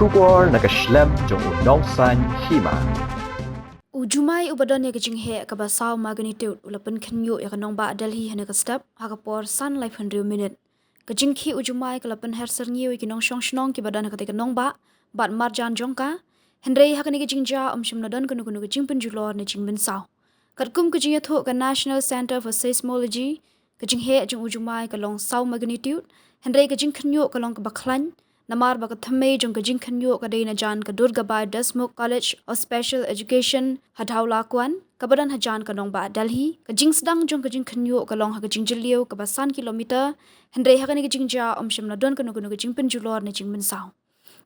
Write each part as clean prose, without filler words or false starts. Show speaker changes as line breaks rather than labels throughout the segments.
Shubor nakaslem jong unongsan Hima.
Jumai ubadon ya Khynñiuh ka basau magnitude ulapan Khynñiuh ya Nongbah Delhi hana ka step hakapor sun life 100 minute. Khynñiuh Jumai kalapan her Syrngiew ki nong shong shnong ki badan ka Nongbah bat marjan jongka hendrei hakani Khynñiuh shim nadon kunu jingpun julor ne jingbin sau. Katkum Khynñiuh tho ka National Center for Seismology Khynñiuh jong Jumai ka long sau magnitude hendrei Khynñiuh ka long ka baklan namar baka thamei jong Khynñiuh ka deina jan ka Durgabai Dasmukh College of Special Education hadau lakuan kabadan hajan ka Nongbah Delhi ka sedang jong Khynñiuh ka long ha jiliu ka basan kilometer hendrei hakani ja shim nadon kunu jingpin julor ne jingmin sau.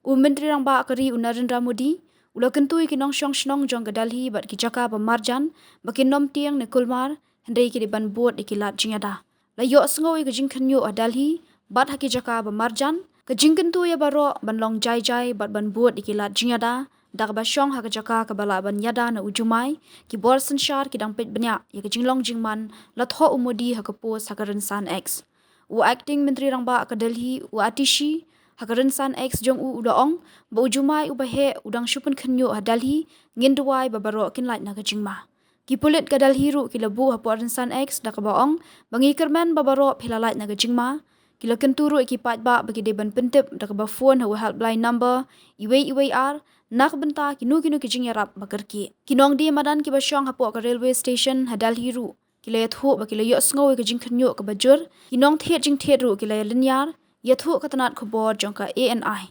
Menteri Rangba kari Narendra Modi ula kentui ki nong shong shnong jong ka Delhi bat ki jaka ba marjan bakin nom tiang ne kulmar hendrei ki ban buat ikilat jingada la yo sngowi ka Khynñiuh Delhi bat haki jaka ba marjan ka jingkentu ya baro ban long jai bat ban buat ikilat jingada dak ba shong haka jaka ka bala ban yada na Jumai ki bor sanshar ki dang pet banya ya ka jinglong jingman la tho umodi haka pos haka rensan x acting menteri Rangba ka Delhi atishi haka rensan x jong udaong ba Jumai he udang shupun Khynñiuh Delhi nginduai ba baro kin light na ka jingma ki pulit ka Delhi ru ki labu ha por rensan x dak baong bangi kermen ba baro philalait na ka jingma kila kenturu iki Paidbah bagi deban pentip dak ba phone ha helpline number iwar nak benta kinu ki jingyarap bagarki kinong di madan ki basyong hapo ka railway station hadal hiru kila yathu ba kila yo sngowi ka Khynñiuh ka bajur kinong thet ru kila linyar yathu ka tanat khobor jong ka ANI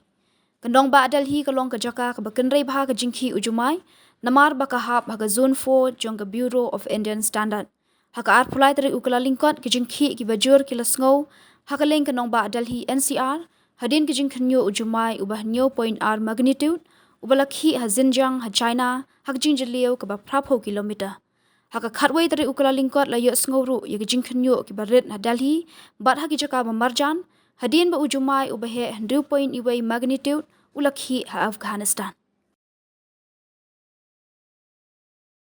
Nongbah Delhi ka long ka jaka ka bakenrei bha ka Khynñiuh Jumai namar ba ka hap ha ka zone 4 jong ka Bureau of Indian Standard haka arpulai tari ukala lingkot ki Khynñiuh ki bajur kila sngow hakaleng ka Nongbah Delhi NCR hadin ki Khynñiuh Jumai ubah 0.r magnitude ubalakhi ha Xinjiang ha China hak jingjiliu ka ba prapho kilometer haka khatway tari ukala lingkot la yo sngoru ye ki Khynñiuh ki barit ha Delhi bat haki jaka ba marjan hadin ba Jumai ubah 2.0 magnitude ulakhi ha Afghanistan